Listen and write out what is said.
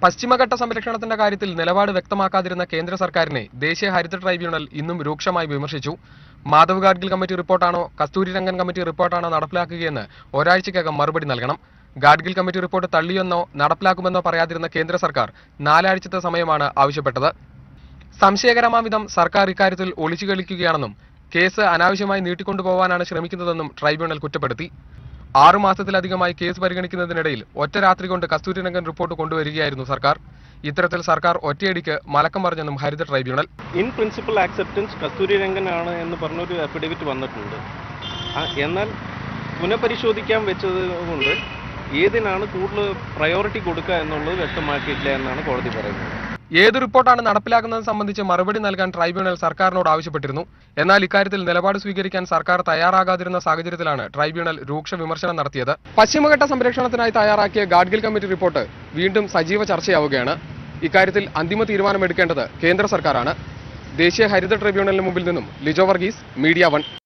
പശ്ചിമഘട്ട സംരക്ഷണത്തിന്റെ കാര്യത്തിൽ നിലപാട് വ്യക്തമാക്കാതിരുന്ന കേന്ദ്ര സർക്കാരിനെ ദേശീയ ഹരിത ട്രൈബ്യൂണൽ ഇന്നും രൂക്ഷമായി വിമർശിച്ചു. മാധവ് ഗാഡ്ഗിൽ കമ്മിറ്റി റിപ്പോർട്ടാണോ കസ്തൂരിരംഗൻ കമ്മിറ്റി റിപ്പോർട്ടാണോ നടപ്പിലാക്കുകയെന്ന് ഒരാഴ്ചയ്ക്കകം മറുപടി നൽകണം. ഗാഡ്ഗിൽ കമ്മിറ്റി റിപ്പോർട്ട് തള്ളിയെന്നോ നടപ്പിലാക്കുമെന്നോ പറയാതിരുന്ന കേന്ദ്ര സർക്കാർ 4 ആഴ്ചത്തെ സമയമാണ് ആവശ്യപ്പെട്ടത്. സംശയകരമാംവിധം സർക്കാർ ഇക്കാര്യത്തിൽ ഒളിച്ചു കളിക്കുകയാണെന്നും കേസ് അനാവശ്യമായി നീട്ടിക്കൊണ്ടുപോകാനാണ് ശ്രമിക്കുന്നതെന്നും ട്രൈബ്യൂണൽ കുറ്റപ്പെടുത്തി. 6 മാസത്തിലധികമായി കേസ് പരിഗണിക്കുന്നതിനിടയിൽ ഒറ്റ രാത്രി കൊണ്ട് കസ്തൂരിരംഗൻ റിപ്പോർട്ട് കൊണ്ടുവരികയായിരുന്നു സർക്കാർ. ഇത്തരത്തിൽ സർക്കാർ ഒറ്റയടിക്ക് മലക്കം പറഞ്ഞെന്നും ഹരിത tribunal. In principle acceptance Kasturirangan ആണ് എന്ന് പറഞ്ഞൊരു അഫിഡവിറ്റ് വന്നിട്ടുണ്ട്. എന്നാൽ പുനഃപരിശോധിക്കാൻ വെച്ചത് കൊണ്ട് ഏതിനാണ് കൂടുതൽ പ്രയോറിറ്റി കൊടുക്കുക എന്നുള്ളത് വ്യക്തമാക്കിയിട്ടില്ല എന്നാണ് കോടതി പറയുന്നത്. ഏത് റിപ്പോർട്ടാണ് നടപ്പിലാക്കുന്നത് സംബന്ധിച്ച് മറുപടി നൽകാൻ ട്രൈബ്യൂണൽ സർക്കാരിനോട് ആവശ്യപ്പെട്ടിരുന്നു. എന്നാൽ ഇക്കാര്യത്തിൽ നിലപാട് സ്വീകരിക്കാൻ സർക്കാർ തയ്യാറാകാതിരുന്ന സാഹചര്യത്തിലാണ് ട്രൈബ്യൂണൽ രൂക്ഷ വിമർശനം നടത്തിയത്. പശ്ചിമഘട്ട സംരക്ഷണത്തിനായി തയ്യാറാക്കിയ ഗാഡ്ഗിൽ കമ്മിറ്റി റിപ്പോർട്ട് വീണ്ടും സജീവ ചർച്ചയാവുകയാണ്. ഇക്കാര്യത്തിൽ അന്തിമ തീരുമാനമെടുക്കേണ്ടത് കേന്ദ്ര സർക്കാരാണ്. ദേശീയ ഹരിത ട്രൈബ്യൂണലിന് മുമ്പിൽ നിന്നും ലിജോ വർഗീസ്, മീഡിയ 1.